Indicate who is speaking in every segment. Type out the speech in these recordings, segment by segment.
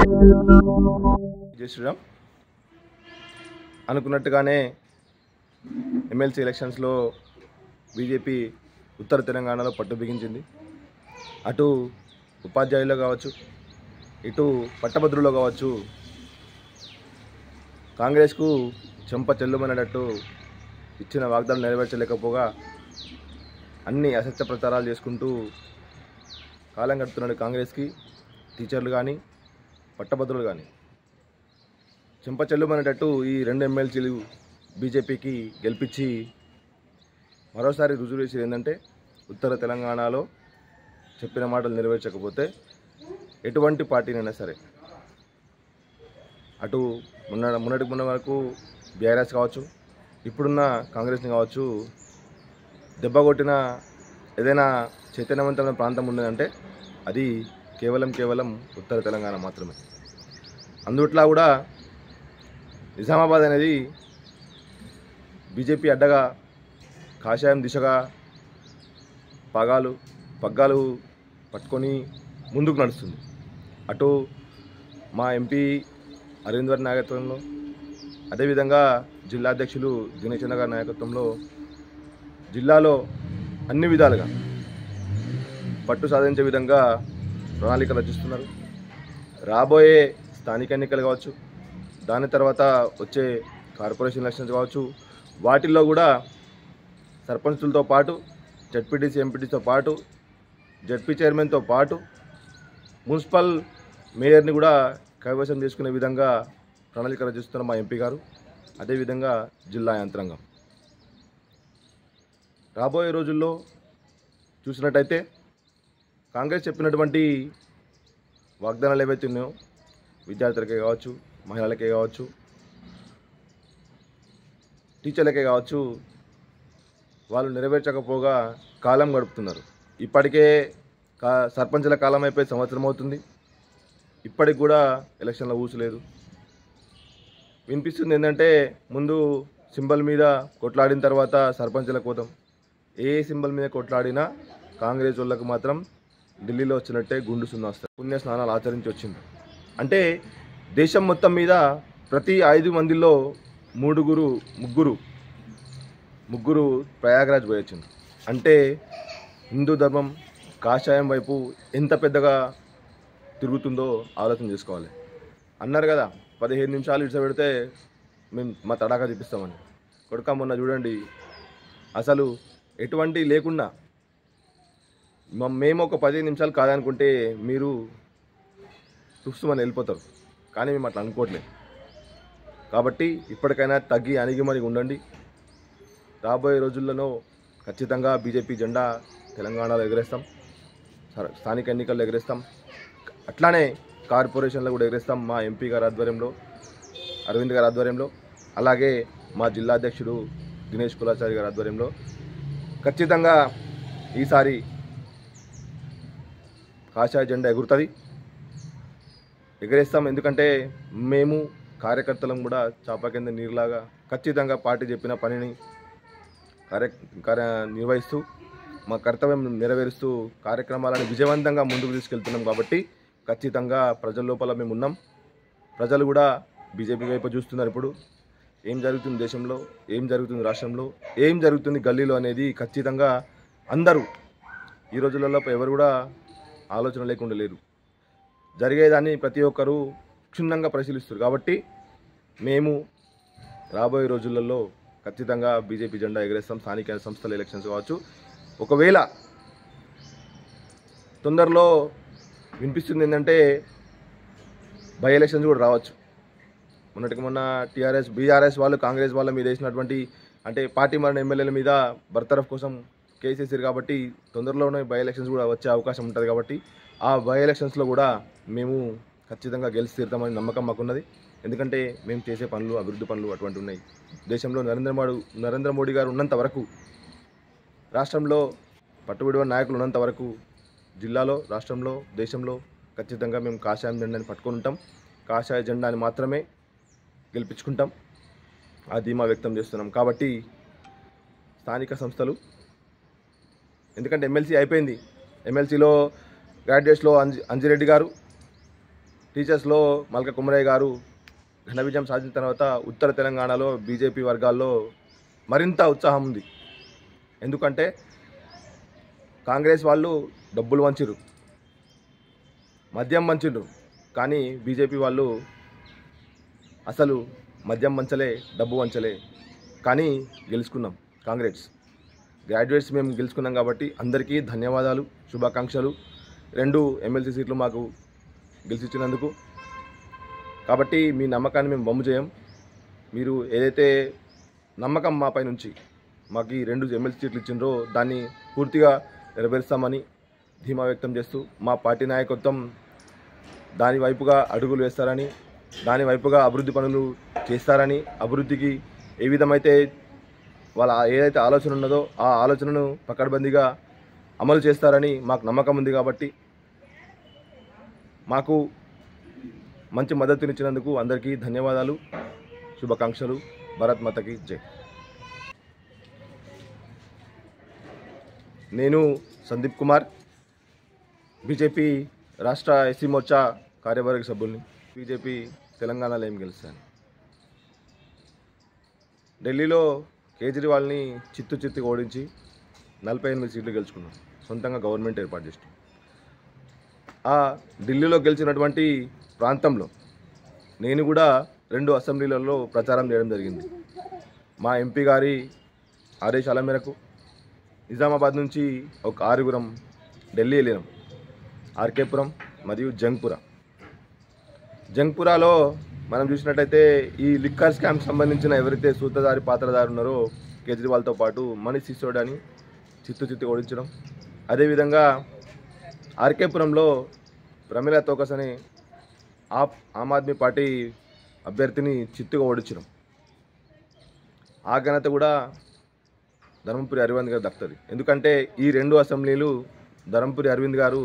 Speaker 1: జై శ్రీరామ్. అనుకున్నట్టుగానే ఎమ్మెల్సీ ఎలక్షన్స్లో బీజేపీ ఉత్తర తెలంగాణలో పట్టు బిగించింది. అటు ఉపాధ్యాయుల్లో కావచ్చు, ఇటు పట్టభద్రుల్లో కావచ్చు, కాంగ్రెస్కు చెంప చెల్లుమనేటట్టు ఇచ్చిన వాగ్దానం నెరవేర్చలేకపోగా అన్ని అసత్య ప్రచారాలు చేసుకుంటూ కాలం గడుపుతున్నాడు కాంగ్రెస్కి. టీచర్లు కానీ పట్టభద్రులు కానీ చెంప చెల్లుమనేటట్టు ఈ 2 ఎమ్మెల్సీలు బీజేపీకి గెలిపించి మరోసారి రుజువు చేసేది ఏంటంటే, ఉత్తర తెలంగాణలో చెప్పిన మాటలు నెరవేర్చకపోతే ఎటువంటి పార్టీనైనా సరే, అటు మొన్నటికి మొన్న వరకు బీఆర్ఎస్ కావచ్చు, ఇప్పుడున్న కాంగ్రెస్ని కావచ్చు, దెబ్బ కొట్టిన ఏదైనా చైతన్యవంతమైన ప్రాంతం ఉన్నదంటే అది కేవలం ఉత్తర తెలంగాణ మాత్రమే. అందుట్లో కూడా నిజామాబాద్ అనేది బీజేపీ అడ్డగా కాషాయం దిశగా పగ్గాలు పట్టుకొని ముందుకు నడుస్తుంది. అటు మా ఎంపీ అరవింద్ నాయకత్వంలో, అదేవిధంగా జిల్లా అధ్యక్షులు దినేష్ గారి నాయకత్వంలో జిల్లాలో అన్ని విధాలుగా పట్టు సాధించే విధంగా ప్రణాళిక రచిస్తున్నారు. రాబోయే స్థానిక ఎన్నికలు కావచ్చు, దాని తర్వాత వచ్చే కార్పొరేషన్ ఎలక్షన్స్ కావచ్చు, వాటిల్లో కూడా సర్పంచులతో పాటు జడ్పీటీసీ ఎంపీటీతో పాటు జడ్పీ చైర్మన్తో పాటు మున్సిపల్ మేయర్ని కూడా కైవసం చేసుకునే విధంగా ప్రణాళిక రచిస్తున్న మా ఎంపీ గారు, అదేవిధంగా జిల్లా యంత్రాంగం రాబోయే రోజుల్లో చూసినట్టయితే కాంగ్రెస్ చెప్పినటువంటి వాగ్దానాలు ఏవైతే ఉన్నాయో, విద్యార్థులకే కావచ్చు, మహిళలకే కావచ్చు, టీచర్లకే కావచ్చు, వాళ్ళు నెరవేర్చకపోగా కాలం గడుపుతున్నారు. ఇప్పటికే సర్పంచుల కాలం అయిపోయి సంవత్సరం అవుతుంది. ఇప్పటికి కూడా ఎలక్షన్లో ఊసలేదు. వినిపిస్తుంది ఏంటంటే, ముందు సింబల్ మీద కొట్లాడిన తర్వాత సర్పంచులకు పోతాం. ఏ సింబల్ మీద కొట్లాడినా కాంగ్రెస్ వాళ్ళకు మాత్రం ఢిల్లీలో వచ్చినట్టే గుండు సున్నా వస్తారు. పుణ్య స్నానాలు ఆచరించి వచ్చింది అంటే దేశం మొత్తం మీద ప్రతి 5 మందిలో ముగ్గురు ప్రయాగరాజ్ పోయొచ్చింది. అంటే హిందూ ధర్మం కాషాయం వైపు ఎంత పెద్దగా తిరుగుతుందో ఆలోచన చేసుకోవాలి. అన్నారు కదా, 15 నిమిషాలు ఇడిస పెడితే మేము మా తడాకా చూపిస్తామని. కొడుక మొన్న చూడండి, అసలు ఎటువంటి లేకుండా మేము ఒక 15 నిమిషాలు కాదనుకుంటే మీరు చూస్తామని వెళ్ళిపోతారు. కానీ మేము అట్లా అనుకోవట్లేదు. కాబట్టి ఇప్పటికైనా తగ్గి అణిగిమణిగి ఉండండి. రాబోయే రోజుల్లో ఖచ్చితంగా బీజేపీ జెండా తెలంగాణలో ఎగరేస్తాం, స్థానిక ఎన్నికల్లో ఎగరేస్తాం, అట్లానే కార్పొరేషన్లో కూడా ఎగరేస్తాం. మా ఎంపీ గారి ఆధ్వర్యంలో, అరవింద్ గారి ఆధ్వర్యంలో, అలాగే మా జిల్లా అధ్యక్షుడు దినేష్ కులాచారి గారి ఆధ్వర్యంలో ఖచ్చితంగా ఈసారి కాషాయ జెండా ఎగురుతుంది, ఎగరేస్తాం. ఎందుకంటే మేము కార్యకర్తలం కూడా చాప కింద నీరులాగా ఖచ్చితంగా పార్టీ చెప్పిన పనిని నిర్వహిస్తూ మా కర్తవ్యం నెరవేరుస్తూ కార్యక్రమాలను విజయవంతంగా ముందుకు తీసుకెళ్తున్నాం. కాబట్టి ఖచ్చితంగా ప్రజల లోపల మేము ఉన్నాం. ప్రజలు కూడా బీజేపీ వైపు చూస్తున్నారు. ఇప్పుడు ఏం జరుగుతుంది దేశంలో, ఏం జరుగుతుంది రాష్ట్రంలో, ఏం జరుగుతుంది గల్లీలో అనేది ఖచ్చితంగా అందరూ ఈ రోజులలో ఎవరు కూడా ఆలోచన లేకుండా లేరు. జరిగేదాన్ని ప్రతి ఒక్కరూ క్షుణ్ణంగా పరిశీలిస్తారు. కాబట్టి మేము రాబోయే రోజులలో ఖచ్చితంగా బీజేపీ జెండా ఎగరేస్తాం. స్థానిక సంస్థల ఎలక్షన్స్ కావచ్చు, ఒకవేళ తొందరలో వినిపిస్తుంది ఏంటంటే బై ఎలక్షన్స్ కూడా రావచ్చు. మొన్నటికి మొన్న బీఆర్ఎస్ వాళ్ళు కాంగ్రెస్ వాళ్ళ మీద వేసినటువంటి అంటే పార్టీ మారిన ఎమ్మెల్యేల మీద బర్తరఫ్ కోసం కేసు వేసారు. కాబట్టి తొందరలోనే బై ఎలక్షన్స్ కూడా వచ్చే అవకాశం ఉంటుంది. కాబట్టి ఆ బై ఎలక్షన్స్లో కూడా మేము ఖచ్చితంగా గెలిచి తీరుతామని నమ్మకం మాకున్నది. ఎందుకంటే మేము చేసే పనులు, అభివృద్ధి పనులు అటువంటి ఉన్నాయి. దేశంలో నరేంద్ర మోడీ గారు ఉన్నంత వరకు, రాష్ట్రంలో పట్టుబడి నాయకులు ఉన్నంత వరకు, జిల్లాలో, రాష్ట్రంలో, దేశంలో ఖచ్చితంగా మేము కాషాయం జెండాని పట్టుకొని ఉంటాం. కాషాయ జెండాని మాత్రమే గెలిపించుకుంటాం. ఆ ధీమా వ్యక్తం చేస్తున్నాం. కాబట్టి స్థానిక సంస్థలు, ఎందుకంటే ఎమ్మెల్సీ అయిపోయింది. ఎమ్మెల్సీలో గ్రాడ్యుయేట్స్లో అంజిరెడ్డి గారు, టీచర్స్లో మల్క కుమరయ్య గారు ఘన విజయం సాధించిన తర్వాత ఉత్తర తెలంగాణలో బీజేపీ వర్గాల్లో మరింత ఉత్సాహం ఉంది. ఎందుకంటే కాంగ్రెస్ వాళ్ళు డబ్బులు వంచిరు, మద్యం వంచిండ్రు, కానీ బీజేపీ వాళ్ళు అసలు మద్యం వంచలే, డబ్బు వంచలే, కానీ గెలుచుకున్నాం. గ్రాడ్యుయేట్స్ మేము గెలుచుకున్నాం కాబట్టి అందరికీ ధన్యవాదాలు, శుభాకాంక్షలు. 2 ఎమ్మెల్సీ సీట్లు మాకు గెలిచిచ్చినందుకు. కాబట్టి మీ నమ్మకాన్ని మేము వమ్ము చేయం. మీరు ఏదైతే నమ్మకం మాపై నుంచి మాకు ఈ 2 ఎమ్మెల్సీ సీట్లు ఇచ్చిండ్రో దాన్ని పూర్తిగా నెరవేరుస్తామని ధీమా వ్యక్తం చేస్తూ మా పార్టీ నాయకత్వం దాని వైపుగా అడుగులు వేస్తారని, దాని వైపుగా అభివృద్ధి పనులు చేస్తారని, అభివృద్ధికి ఏ విధమైతే వాళ్ళ ఏదైతే ఆలోచన ఉన్నదో ఆ ఆలోచనను పకడ్బందీగా అమలు చేస్తారని మాకు నమ్మకం ఉంది. కాబట్టి మాకు మంచి మద్దతునిచ్చినందుకు అందరికీ ధన్యవాదాలు, శుభాకాంక్షలు. భారత్ మాతకి జై. నేను సందీప్ కుమార్, బీజేపీ రాష్ట్ర ఎస్సీ మోర్చా కార్యవర్గ సభ్యుల్ని. బీజేపీ తెలంగాణలో ఏం గెలుస్తాను. ఢిల్లీలో కేజ్రీవాల్ని చిత్తు ఓడించి 48 సీట్లు గెలుచుకున్నాం. సొంతంగా గవర్నమెంట్ ఏర్పాటు చేస్తాం. ఆ ఢిల్లీలో గెలిచినటువంటి ప్రాంతంలో నేను కూడా 2 అసెంబ్లీలలో ప్రచారం చేయడం జరిగింది. మా ఎంపీ గారి ఆదేశాల మేరకు నిజామాబాద్ నుంచి ఒక 6గురం ఢిల్లీ వెళ్ళినాం. ఆర్కేపురం మరియు జంగ్పురాలో మనం చూసినట్టయితే ఈ లిక్కర్ స్కామ్ సంబంధించిన ఎవరైతే సూత్రధారి పాత్రధారి ఉన్నారో కేజ్రీవాల్తో పాటు మనీష్ సిసోడియాని చిత్తు ఓడించడం. అదేవిధంగా ఆర్కేపురంలో ప్రమిళ తోకస్ అనే ఆమ్ ఆద్మీ పార్టీ అభ్యర్థిని చిత్తుగా ఓడించడం. ఆ ఘనత కూడా ధర్మపురి అరవింద్ గారు దక్కుతుంది. ఎందుకంటే ఈ 2 అసెంబ్లీలు ధర్మపురి అరవింద్ గారు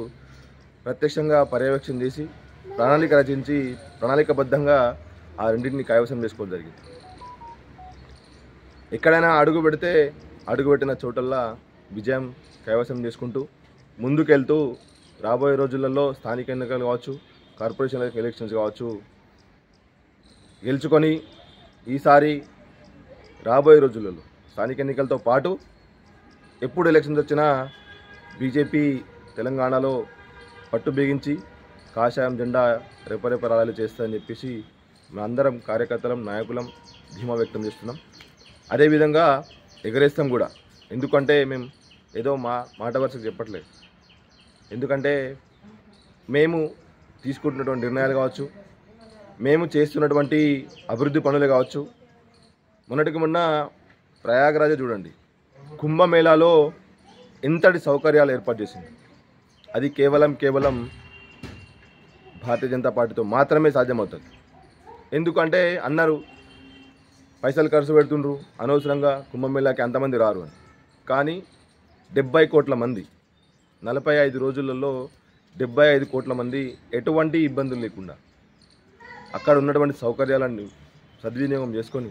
Speaker 1: ప్రత్యక్షంగా పర్యవేక్షణ చేసి ప్రణాళిక రచించి ప్రణాళికబద్ధంగా ఆ రెండింటిని కైవసం చేసుకోవడం జరిగింది. ఎక్కడైనా అడుగుపెట్టిన చోటల్లా విజయం కైవసం చేసుకుంటూ ముందుకెళ్తూ రాబోయే రోజులలో స్థానిక ఎన్నికలు కావచ్చు, కార్పొరేషన్ ఎలక్షన్స్ కావచ్చు గెలుచుకొని ఈసారి రాబోయే రోజులలో స్థానిక ఎన్నికలతో పాటు ఎప్పుడు ఎలక్షన్స్ వచ్చినా బీజేపీ తెలంగాణలో పట్టు బిగించి కాషాయం జెండా రెపరెపరాలు చేస్తారని చెప్పేసి మేమందరం కార్యకర్తలం, నాయకులం ధీమా వ్యక్తం చేస్తున్నాం. అదేవిధంగా ఎగరేస్తాం కూడా. ఎందుకంటే మేము ఏదో మాట వరుసకు చెప్పట్లేదు. ఎందుకంటే మేము తీసుకుంటున్నటువంటి నిర్ణయాలు కావచ్చు, మేము చేస్తున్నటువంటి అభివృద్ధి పనులు కావచ్చు. మొన్న ప్రయాగరాజ చూడండి, కుంభమేళాలో ఎంతటి సౌకర్యాలు ఏర్పాటు చేసింది. అది కేవలం భారతీయ జనతా పార్టీతో మాత్రమే సాధ్యమవుతుంది. ఎందుకంటే అన్నారు పైసలు ఖర్చు పెడుతుండ్రు, అనవసరంగా కుంభమేళాకి అంతమంది రారు అని. కానీ 70 కోట్ల మంది 45 రోజులలో 75 కోట్ల మంది ఎటువంటి ఇబ్బందులు లేకుండా అక్కడ ఉన్నటువంటి సౌకర్యాలను సద్వినియోగం చేసుకొని